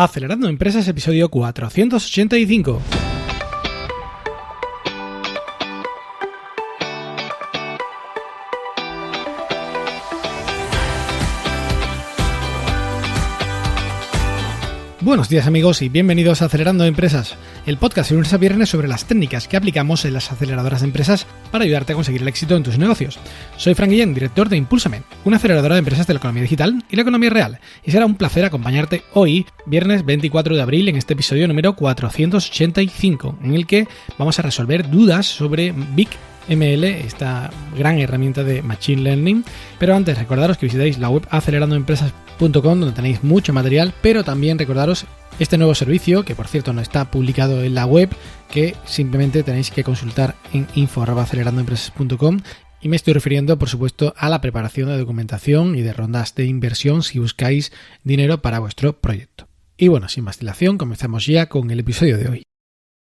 Acelerando Empresas, episodio 485. Buenos días amigos y bienvenidos a Acelerando Empresas, el podcast de lunes a viernes sobre las técnicas que aplicamos en las aceleradoras de empresas para ayudarte a conseguir el éxito en tus negocios. Soy Frank Guillén, director de Impúlsame, una aceleradora de empresas de la economía digital y la economía real, y será un placer acompañarte hoy, viernes 24 de abril, en este episodio número 485, en el que vamos a resolver dudas sobre BigML, esta gran herramienta de Machine Learning. Pero antes, recordaros que visitéis la web acelerandoempresas.com, donde tenéis mucho material, pero también recordaros este nuevo servicio, que por cierto no está publicado en la web, que simplemente tenéis que consultar en info@acelerandoempresas.com. Y me estoy refiriendo, por supuesto, a la preparación de documentación y de rondas de inversión si buscáis dinero para vuestro proyecto. Y bueno, sin más dilación, comenzamos ya con el episodio de hoy.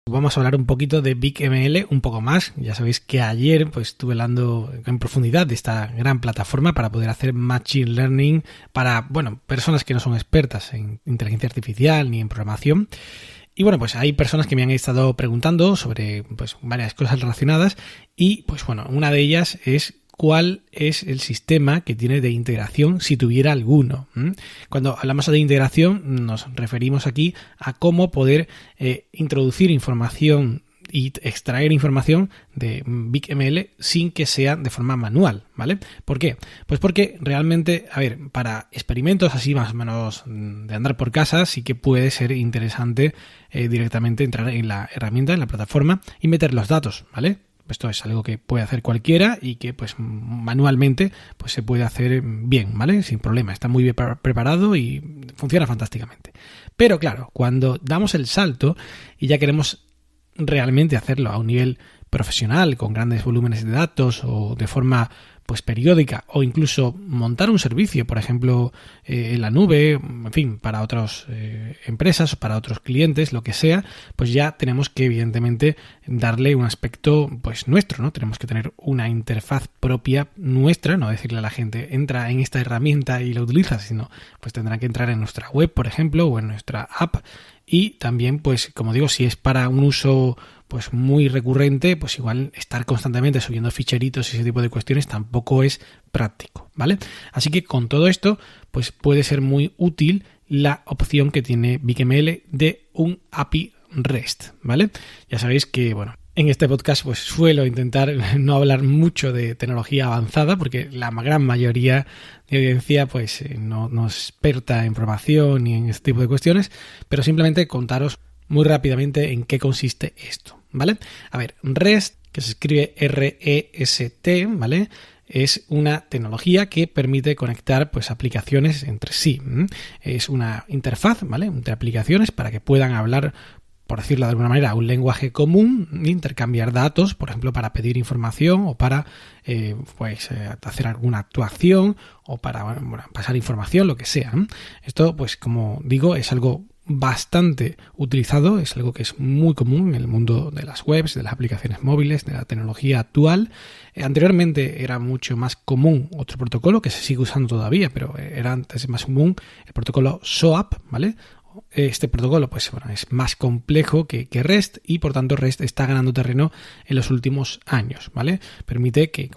Vamos a hablar un poquito de BigML, un poco más. Ya sabéis que ayer estuve hablando en profundidad de esta gran plataforma para poder hacer Machine Learning para, personas que no son expertas en inteligencia artificial ni en programación. Y hay personas que me han estado preguntando sobre varias cosas relacionadas y una de ellas es cuál es el sistema que tiene de integración si tuviera alguno. Cuando hablamos de integración nos referimos aquí a cómo poder introducir información y extraer información de BigML sin que sea de forma manual, ¿vale? ¿Por qué? Pues porque realmente, para experimentos así más o menos de andar por casa, sí que puede ser interesante directamente entrar en la herramienta, en la plataforma y meter los datos, ¿vale? Esto es algo que puede hacer cualquiera y que manualmente se puede hacer bien, ¿vale? Sin problema, está muy bien preparado y funciona fantásticamente. Pero claro, cuando damos el salto y ya queremos realmente hacerlo a un nivel profesional, con grandes volúmenes de datos o de forma periódica, o incluso montar un servicio, por ejemplo, en la nube, en fin, para otras empresas, para otros clientes, lo que sea, ya tenemos que evidentemente darle un aspecto nuestro, ¿no? Tenemos que tener una interfaz propia nuestra, no decirle a la gente entra en esta herramienta y la utiliza, sino tendrán que entrar en nuestra web, por ejemplo, o en nuestra app. Y también, como digo, si es para un uso muy recurrente, igual estar constantemente subiendo ficheritos y ese tipo de cuestiones tampoco es práctico, ¿vale? Así que con todo esto, puede ser muy útil la opción que tiene BigML de un API REST, ¿vale? Ya sabéis que, en este podcast suelo intentar no hablar mucho de tecnología avanzada porque la gran mayoría de audiencia no es experta en programación ni en este tipo de cuestiones, pero simplemente contaros muy rápidamente en qué consiste esto, ¿vale? REST, que se escribe R-E-S-T, ¿vale? Es una tecnología que permite conectar aplicaciones entre sí. Es una interfaz, ¿vale? Entre aplicaciones para que puedan hablar, por decirlo de alguna manera, un lenguaje común, intercambiar datos, por ejemplo, para pedir información o para hacer alguna actuación o para pasar información, lo que sea. Esto, como digo, es algo bastante utilizado, es algo que es muy común en el mundo de las webs, de las aplicaciones móviles, de la tecnología actual. Anteriormente era mucho más común otro protocolo que se sigue usando todavía, pero era antes más común el protocolo SOAP, ¿vale? Este protocolo es más complejo que REST y por tanto REST está ganando terreno en los últimos años, ¿vale? Permite que,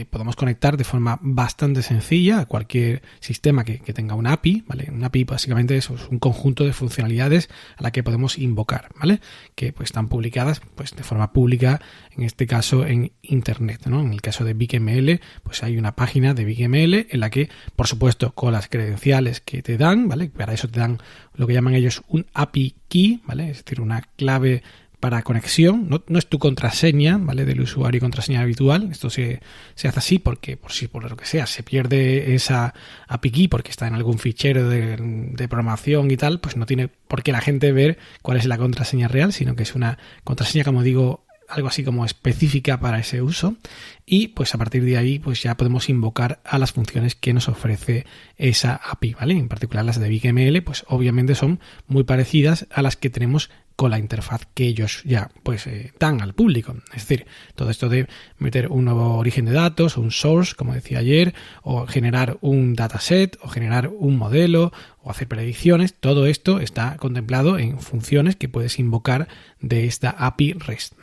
podamos conectar de forma bastante sencilla a cualquier sistema que tenga una API, ¿vale? Una API básicamente es un conjunto de funcionalidades a la que podemos invocar, ¿vale? Que están publicadas de forma pública, en este caso en Internet, ¿no? En el caso de BigML, hay una página de BigML en la que, por supuesto, con las credenciales que te dan, ¿vale? Para eso te dan lo que llaman ellos un API key, ¿vale? Es decir, una clave para conexión. No es tu contraseña, ¿vale? Del usuario y contraseña habitual. Esto se hace así porque, por lo que sea, se pierde esa API key porque está en algún fichero de programación y tal, no tiene por qué la gente ver cuál es la contraseña real, sino que es una contraseña, como digo, algo así como específica para ese uso y a partir de ahí ya podemos invocar a las funciones que nos ofrece esa API, ¿vale? En particular las de BigML obviamente son muy parecidas a las que tenemos con la interfaz que ellos ya pues dan al público. Es decir, todo esto de meter un nuevo origen de datos, un source, como decía ayer, o generar un dataset, o generar un modelo, o hacer predicciones, todo esto está contemplado en funciones que puedes invocar de esta API REST.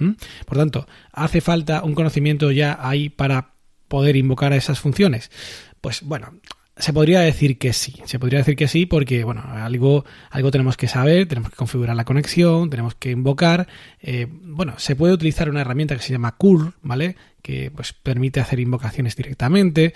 Por tanto, ¿hace falta un conocimiento ya ahí para poder invocar a esas funciones? Pues bueno, se podría decir que sí, porque bueno, algo tenemos que saber, tenemos que configurar la conexión, tenemos que invocar. Se puede utilizar una herramienta que se llama curl, ¿vale? Que pues permite hacer invocaciones directamente.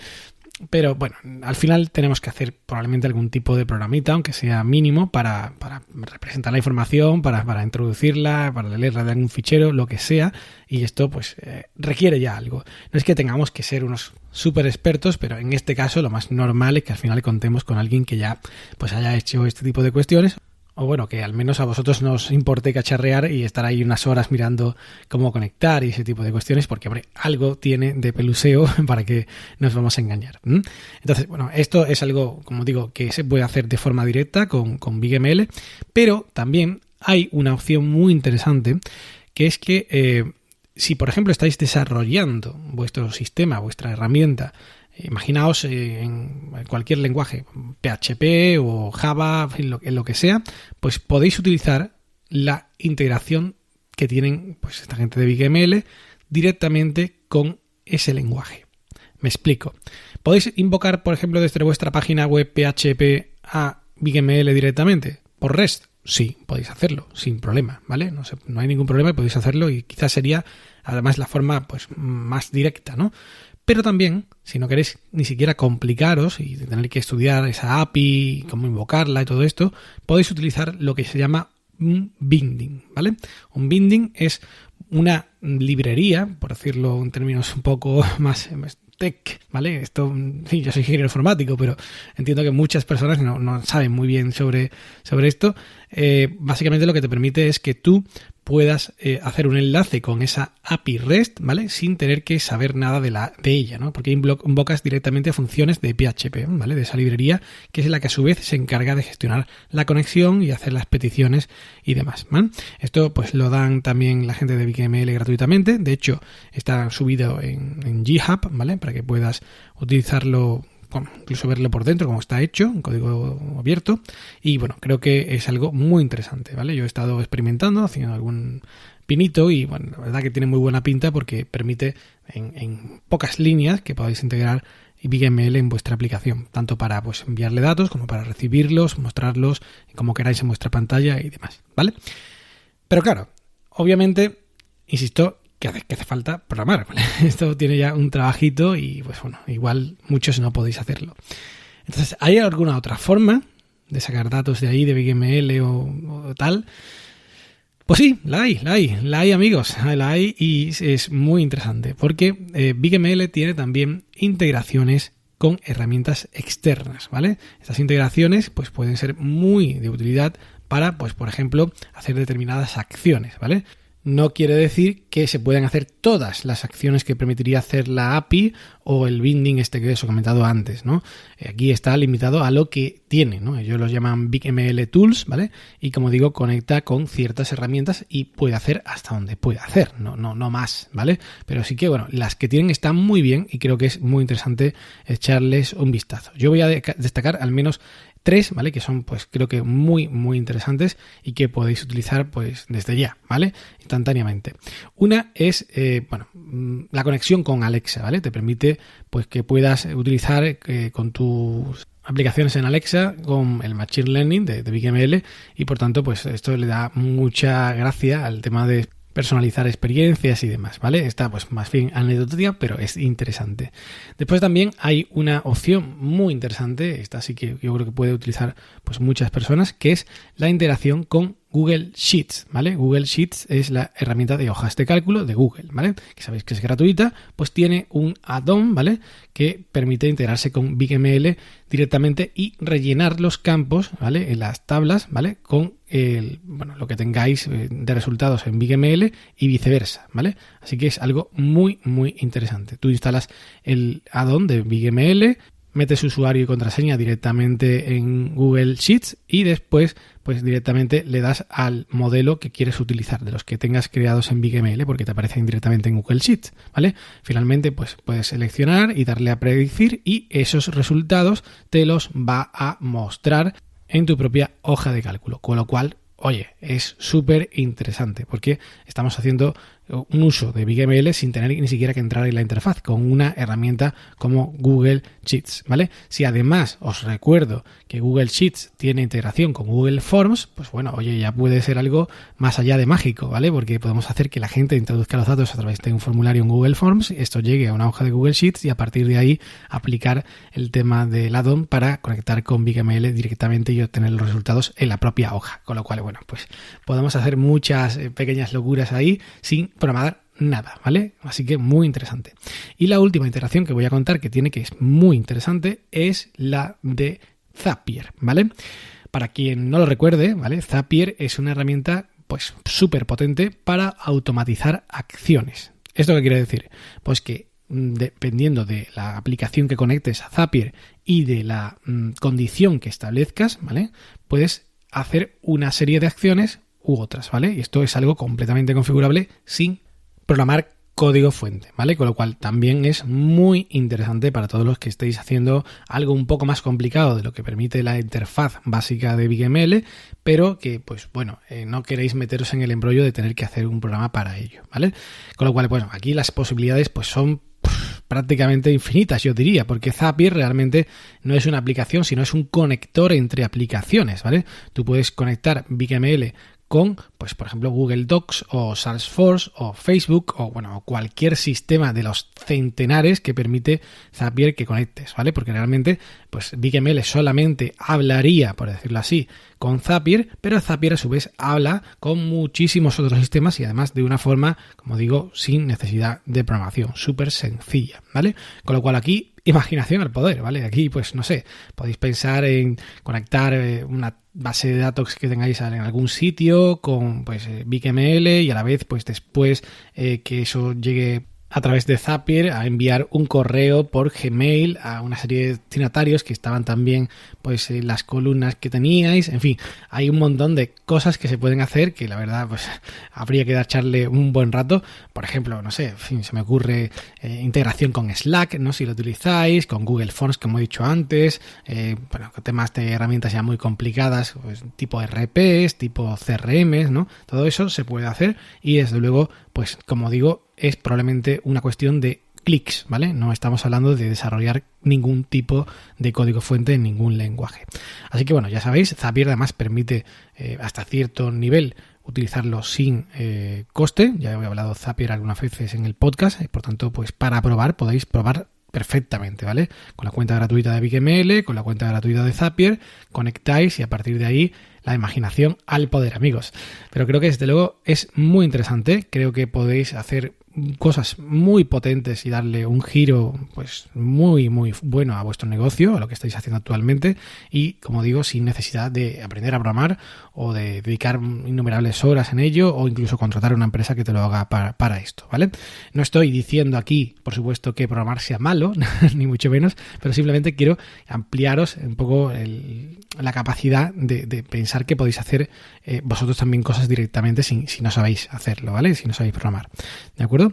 Pero bueno, al final tenemos que hacer probablemente algún tipo de programita, aunque sea mínimo, para representar la información, para introducirla, para leerla de algún fichero, lo que sea. Y esto pues requiere ya algo. No es que tengamos que ser unos súper expertos, pero en este caso lo más normal es que al final contemos con alguien que ya pues haya hecho este tipo de cuestiones. O bueno, que al menos a vosotros no os importe cacharrear y estar ahí unas horas mirando cómo conectar y ese tipo de cuestiones, porque, hombre, algo tiene de peluseo para que nos vamos a engañar. Entonces, bueno, esto es algo, como digo, que se puede hacer de forma directa con BigML, pero también hay una opción muy interesante, que es que si, por ejemplo, estáis desarrollando vuestro sistema, vuestra herramienta, imaginaos en cualquier lenguaje, PHP o Java, en lo que sea, pues podéis utilizar la integración que tienen pues esta gente de BigML directamente con ese lenguaje. Me explico. ¿Podéis invocar, por ejemplo, desde vuestra página web PHP a BigML directamente por REST? Sí, podéis hacerlo sin problema, ¿vale? No hay ningún problema y podéis hacerlo, y quizás sería además la forma pues más directa, ¿no? Pero también, si no queréis ni siquiera complicaros y tener que estudiar esa API, cómo invocarla y todo esto, podéis utilizar lo que se llama un binding, ¿vale? Un binding es una librería, por decirlo en términos un poco más tech, ¿vale? Esto, sí, yo soy ingeniero informático, pero entiendo que muchas personas no saben muy bien sobre esto. Básicamente lo que te permite es que tú puedas hacer un enlace con esa API REST, ¿vale? Sin tener que saber nada de ella, ¿no? Porque invocas directamente a funciones de PHP, ¿vale? De esa librería, que es la que a su vez se encarga de gestionar la conexión y hacer las peticiones y demás, ¿vale? Esto pues lo dan también la gente de BigML gratuitamente. De hecho, está subido en GitHub, ¿vale? Para que puedas utilizarlo, incluso verlo por dentro, como está hecho, en código abierto. Y bueno, creo que es algo muy interesante, ¿vale? Yo he estado experimentando, haciendo algún pinito y bueno, la verdad que tiene muy buena pinta porque permite en pocas líneas que podáis integrar BigML en vuestra aplicación, tanto para pues enviarle datos como para recibirlos, mostrarlos como queráis en vuestra pantalla y demás, ¿vale? Pero claro, obviamente, insisto, que hace falta programar, ¿vale? Esto tiene ya un trabajito y pues bueno, igual muchos no podéis hacerlo. Entonces, ¿hay alguna otra forma de sacar datos de ahí, de BigML o tal? Pues sí, la hay amigos, la hay, y es muy interesante porque BigML tiene también integraciones con herramientas externas, ¿vale? Estas integraciones pues pueden ser muy de utilidad para, pues por ejemplo, hacer determinadas acciones, ¿vale? No quiere decir que se puedan hacer todas las acciones que permitiría hacer la API o el binding que os he comentado antes, ¿no? Aquí está limitado a lo que tiene, ¿no? Ellos los llaman BigML Tools, ¿vale? Y como digo, conecta con ciertas herramientas y puede hacer hasta donde puede hacer, no más, ¿vale? Pero sí que, bueno, las que tienen están muy bien y creo que es muy interesante echarles un vistazo. Yo voy a destacar al menos 3, ¿vale? Que son, pues, creo que muy, muy interesantes y que podéis utilizar, pues, desde ya, ¿vale? Instantáneamente. Una es, la conexión con Alexa, ¿vale? Te permite, pues, que puedas utilizar con tus aplicaciones en Alexa con el Machine Learning de BigML y, por tanto, pues, esto le da mucha gracia al tema de personalizar experiencias y demás, ¿vale? Está pues más bien anecdótica, pero es interesante. Después también hay una opción muy interesante, esta sí que yo creo que puede utilizar pues muchas personas, que es la integración con Google Sheets, ¿vale? Google Sheets es la herramienta de hojas de cálculo de Google, ¿vale? Que sabéis que es gratuita, pues tiene un add-on, ¿vale? Que permite integrarse con BigML directamente y rellenar los campos, ¿vale? En las tablas, ¿vale? Con lo que tengáis de resultados en BigML y viceversa, ¿vale? Así que es algo muy, muy interesante. Tú instalas el add-on de BigML, metes usuario y contraseña directamente en Google Sheets y después pues directamente le das al modelo que quieres utilizar, de los que tengas creados en BigML, porque te aparecen directamente en Google Sheets, ¿vale? Finalmente pues puedes seleccionar y darle a predecir y esos resultados te los va a mostrar en tu propia hoja de cálculo, con lo cual, oye, es súper interesante porque estamos haciendo un uso de BigML sin tener ni siquiera que entrar en la interfaz con una herramienta como Google Sheets, ¿vale? Si además os recuerdo que Google Sheets tiene integración con Google Forms, pues bueno, oye, ya puede ser algo más allá de mágico, ¿vale? Porque podemos hacer que la gente introduzca los datos a través de un formulario en Google Forms, esto llegue a una hoja de Google Sheets y a partir de ahí aplicar el tema del add-on para conectar con BigML directamente y obtener los resultados en la propia hoja, con lo cual, bueno, pues podemos hacer muchas pequeñas locuras ahí sin programar nada, ¿vale? Así que muy interesante. Y la última integración que voy a contar que tiene, que es muy interesante, es la de Zapier, ¿vale? Para quien no lo recuerde, ¿vale? Zapier es una herramienta pues súper potente para automatizar acciones. ¿Esto qué quiere decir? Pues que dependiendo de la aplicación que conectes a Zapier y de la condición que establezcas, ¿vale? Puedes hacer una serie de acciones u otras, ¿vale? Y esto es algo completamente configurable sin programar código fuente, ¿vale? Con lo cual también es muy interesante para todos los que estéis haciendo algo un poco más complicado de lo que permite la interfaz básica de BigML, pero que, pues bueno, no queréis meteros en el embrollo de tener que hacer un programa para ello, ¿vale? Con lo cual, bueno, aquí las posibilidades pues son prácticamente infinitas, yo diría, porque Zapier realmente no es una aplicación, sino es un conector entre aplicaciones, ¿vale? Tú puedes conectar BigML con, pues por ejemplo, Google Docs o Salesforce o Facebook o bueno, cualquier sistema de los centenares que permite Zapier que conectes, ¿vale? Porque realmente, pues BigML solamente hablaría, por decirlo así, con Zapier, pero Zapier a su vez habla con muchísimos otros sistemas y además de una forma, como digo, sin necesidad de programación, súper sencilla, ¿vale? Con lo cual aquí, imaginación al poder, ¿vale? Aquí, pues no sé, podéis pensar en conectar una base de datos que tengáis en algún sitio con pues BigML y a la vez pues después que eso llegue a través de Zapier a enviar un correo por Gmail a una serie de destinatarios que estaban también pues en las columnas que teníais. En fin, hay un montón de cosas que se pueden hacer que la verdad pues habría que echarle un buen rato. Por ejemplo, no sé, en fin, se me ocurre integración con Slack, ¿no? Si lo utilizáis, con Google Forms, como he dicho antes, bueno, temas de herramientas ya muy complicadas, pues, tipo RPs, tipo CRMs, ¿no? Todo eso se puede hacer y desde luego, pues como digo, es probablemente una cuestión de clics, ¿vale? No estamos hablando de desarrollar ningún tipo de código fuente en ningún lenguaje. Así que bueno, ya sabéis, Zapier además permite hasta cierto nivel utilizarlo sin coste. Ya he hablado de Zapier algunas veces en el podcast y por tanto, pues para probar podéis probar perfectamente, ¿vale? Con la cuenta gratuita de BigML, con la cuenta gratuita de Zapier, conectáis y a partir de ahí la imaginación al poder, amigos. Pero creo que desde luego es muy interesante, creo que podéis hacer cosas muy potentes y darle un giro pues muy muy bueno a vuestro negocio, a lo que estáis haciendo actualmente y como digo, sin necesidad de aprender a programar o de dedicar innumerables horas en ello o incluso contratar a una empresa que te lo haga para esto, ¿vale? No estoy diciendo aquí, por supuesto, que programar sea malo, ni mucho menos, pero simplemente quiero ampliaros un poco la capacidad de pensar que podéis hacer vosotros también cosas directamente si no sabéis hacerlo, ¿vale? Si no sabéis programar, ¿de acuerdo?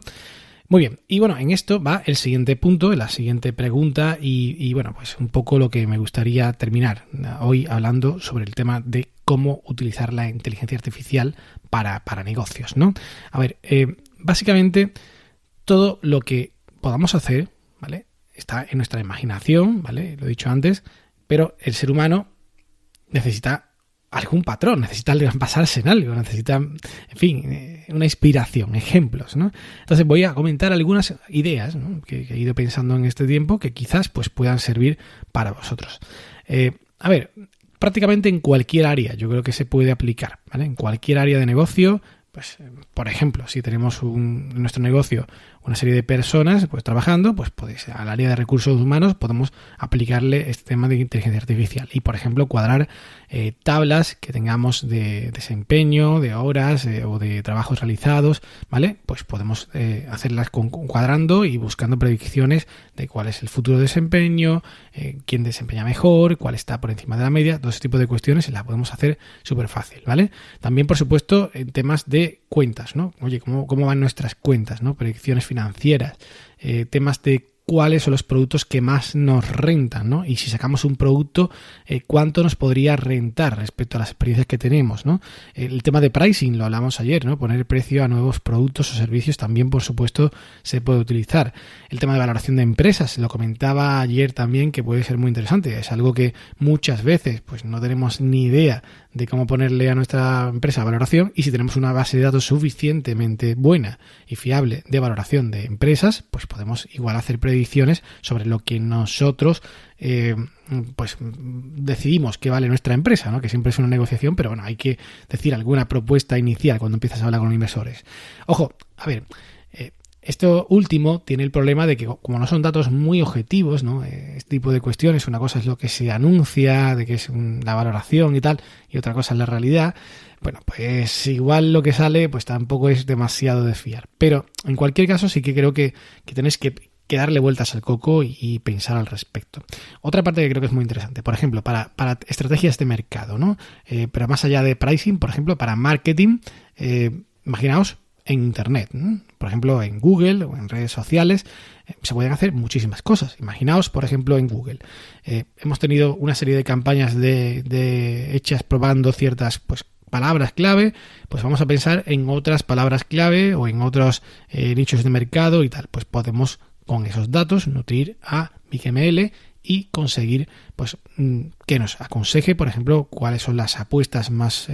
Muy bien, y bueno, en esto va el siguiente punto, la siguiente pregunta y bueno, pues un poco lo que me gustaría terminar hoy hablando sobre el tema de cómo utilizar la inteligencia artificial para negocios, ¿no? A ver, básicamente todo lo que podamos hacer, ¿vale? Está en nuestra imaginación, ¿vale? Lo he dicho antes, pero el ser humano necesita algún patrón, necesita basarse en algo, necesita, en fin, una inspiración, ejemplos, ¿no? Entonces voy a comentar algunas ideas, ¿no? que he ido pensando en este tiempo que quizás pues puedan servir para vosotros. A ver, prácticamente en cualquier área yo creo que se puede aplicar, ¿vale? En cualquier área de negocio, pues por ejemplo, si tenemos en nuestro negocio una serie de personas pues trabajando, pues al área de recursos humanos podemos aplicarle este tema de inteligencia artificial y, por ejemplo, cuadrar tablas que tengamos de desempeño, de horas o de trabajos realizados, ¿vale? Pues podemos hacerlas cuadrando y buscando predicciones de cuál es el futuro desempeño, quién desempeña mejor, cuál está por encima de la media. Todo ese tipo de cuestiones las podemos hacer súper fácil, ¿vale? También, por supuesto, en temas de cuentas, ¿no? Oye, ¿cómo van nuestras cuentas, ¿no? Predicciones financieras, temas de cuáles son los productos que más nos rentan, ¿no? Y si sacamos un producto, cuánto nos podría rentar respecto a las experiencias que tenemos, ¿no? El tema de pricing lo hablamos ayer, ¿no? Poner precio a nuevos productos o servicios también, por supuesto, se puede utilizar. El tema de valoración de empresas, lo comentaba ayer también, que puede ser muy interesante. Es algo que muchas veces pues no tenemos ni idea de cómo ponerle a nuestra empresa valoración, y si tenemos una base de datos suficientemente buena y fiable de valoración de empresas, pues podemos igual hacer predicciones sobre lo que nosotros pues decidimos que vale nuestra empresa, ¿no? Que siempre es una negociación, pero bueno, hay que decir alguna propuesta inicial cuando empiezas a hablar con inversores. Ojo, a ver, esto último tiene el problema de que como no son datos muy objetivos, ¿no? Este tipo de cuestiones, una cosa es lo que se anuncia, de que es la valoración y tal, y otra cosa es la realidad. Bueno, pues igual lo que sale pues tampoco es demasiado de fiar. Pero en cualquier caso sí que creo que tenéis que darle vueltas al coco y pensar al respecto. Otra parte que creo que es muy interesante, por ejemplo, para estrategias de mercado, ¿no? Pero más allá de pricing, por ejemplo, para marketing, imaginaos en Internet, ¿no? Por ejemplo, en Google o en redes sociales, se pueden hacer muchísimas cosas. Imaginaos, por ejemplo, en Google. Hemos tenido una serie de campañas hechas probando ciertas pues palabras clave, pues vamos a pensar en otras palabras clave o en otros nichos de mercado y tal. Pues podemos con esos datos nutrir a BigML y conseguir pues que nos aconseje, por ejemplo, cuáles son las apuestas más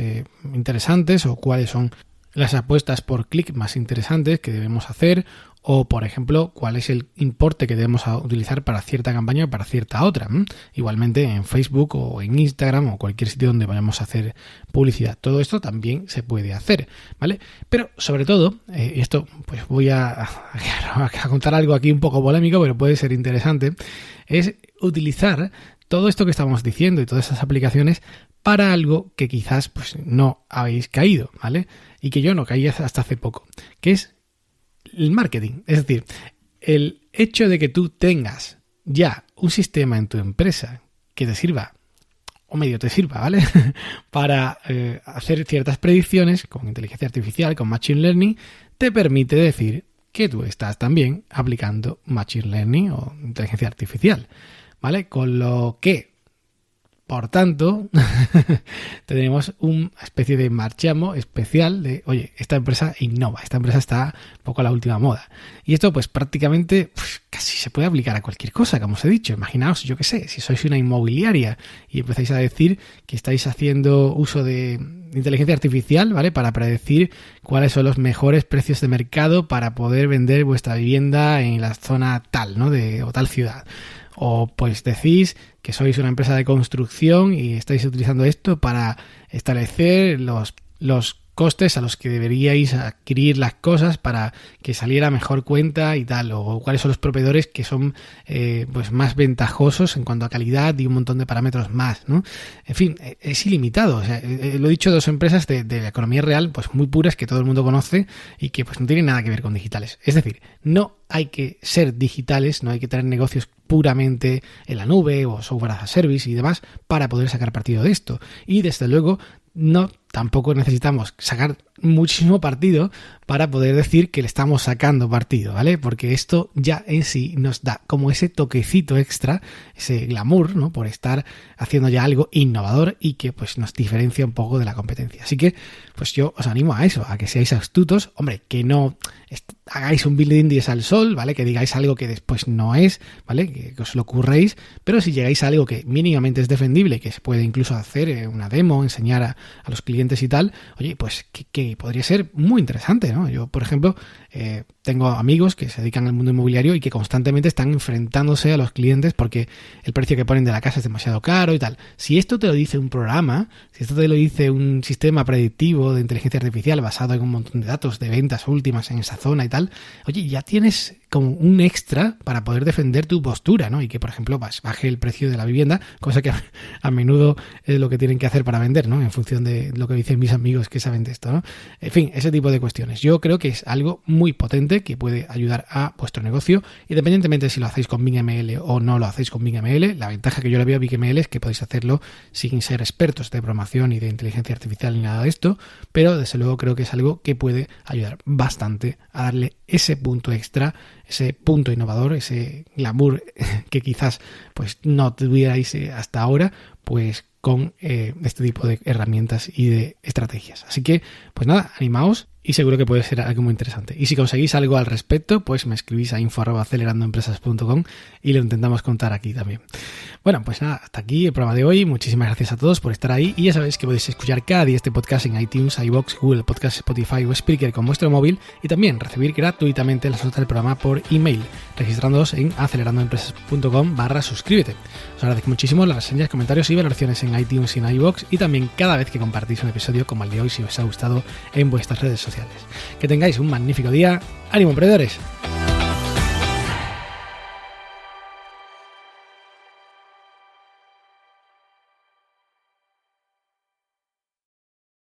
interesantes o cuáles son las apuestas por clic más interesantes que debemos hacer, o por ejemplo cuál es el importe que debemos utilizar para cierta campaña o para cierta otra. Igualmente en Facebook o en Instagram o cualquier sitio donde vayamos a hacer publicidad. Todo esto también se puede hacer, ¿vale? Pero sobre todo, esto pues voy a contar algo aquí un poco polémico, pero puede ser interesante, es utilizar todo esto que estamos diciendo y todas esas aplicaciones para algo que quizás pues no habéis caído, ¿vale? Y que yo no caí hasta hace poco, que es el marketing. Es decir, el hecho de que tú tengas ya un sistema en tu empresa que te sirva, o medio te sirva, ¿vale? para hacer ciertas predicciones con inteligencia artificial, con Machine Learning, te permite decir que tú estás también aplicando Machine Learning o inteligencia artificial, ¿vale? Con lo que, por tanto, tenemos una especie de marchamo especial de, oye, esta empresa innova, esta empresa está un poco a la última moda. Y esto pues prácticamente casi se puede aplicar a cualquier cosa, como os he dicho. Imaginaos, yo qué sé, si sois una inmobiliaria y empezáis a decir que estáis haciendo uso de inteligencia artificial, ¿vale? Para predecir cuáles son los mejores precios de mercado para poder vender vuestra vivienda en la zona tal, ¿no? O tal ciudad. O pues decís que sois una empresa de construcción y estáis utilizando esto para establecer los costes a los que deberíais adquirir las cosas para que saliera mejor cuenta y tal, o cuáles son los proveedores que son pues más ventajosos en cuanto a calidad y un montón de parámetros más, ¿no? En fin, es ilimitado. O sea, lo he dicho, dos empresas de la economía real pues muy puras que todo el mundo conoce y que pues no tienen nada que ver con digitales. Es decir, no hay que ser digitales, no hay que tener negocios puramente en la nube o software as a service y demás para poder sacar partido de esto. Y desde luego tampoco necesitamos sacar muchísimo partido para poder decir que le estamos sacando partido, ¿vale? Porque esto ya en sí nos da como ese toquecito extra, ese glamour, ¿no? Por estar haciendo ya algo innovador y que pues nos diferencia un poco de la competencia. Así que pues yo os animo a eso, a que seáis astutos, hombre, que no hagáis un brindis al sol, ¿vale? Que digáis algo que después no es, ¿vale? Que os lo curréis, pero si llegáis a algo que mínimamente es defendible, que se puede incluso hacer una demo, enseñar a los clientes clientes y tal, oye, pues que podría ser muy interesante, ¿no? Yo, por ejemplo, tengo amigos que se dedican al mundo inmobiliario y que constantemente están enfrentándose a los clientes porque el precio que ponen de la casa es demasiado caro y tal. Si esto te lo dice un programa, si esto te lo dice un sistema predictivo de inteligencia artificial basado en un montón de datos de ventas últimas en esa zona y tal, oye, ya tienes como un extra para poder defender tu postura, ¿no? Y que, por ejemplo, baje el precio de la vivienda, cosa que a menudo es lo que tienen que hacer para vender, ¿no? En función de lo que dicen mis amigos que saben de esto, ¿no? En fin, ese tipo de cuestiones. Yo creo que es algo muy potente que puede ayudar a vuestro negocio, independientemente de si lo hacéis con BingML o no lo hacéis con BingML. La ventaja que yo le veo a BingML es que podéis hacerlo sin ser expertos de programación y de inteligencia artificial ni nada de esto, pero desde luego creo que es algo que puede ayudar bastante a darle ese punto extra, ese punto innovador, ese glamour que quizás pues no tuvierais hasta ahora, pues con este tipo de herramientas y de estrategias. Así que, pues nada, animaos y seguro que puede ser algo muy interesante. Y si conseguís algo al respecto, pues me escribís a info@acelerandoempresas.com y lo intentamos contar aquí también. Bueno, pues nada, hasta aquí el programa de hoy. Muchísimas gracias a todos por estar ahí y ya sabéis que podéis escuchar cada día este podcast en iTunes, iVoox, Google Podcast, Spotify o Spreaker con vuestro móvil y también recibir gratuitamente las notas del programa por email, registrándoos en acelerandoempresas.com/suscríbete. Os agradezco muchísimo las reseñas, comentarios y valoraciones en iTunes y en iVoox y también cada vez que compartís un episodio como el de hoy si os ha gustado en vuestras redes sociales. Que tengáis un magnífico día. ¡Ánimo, emprendedores!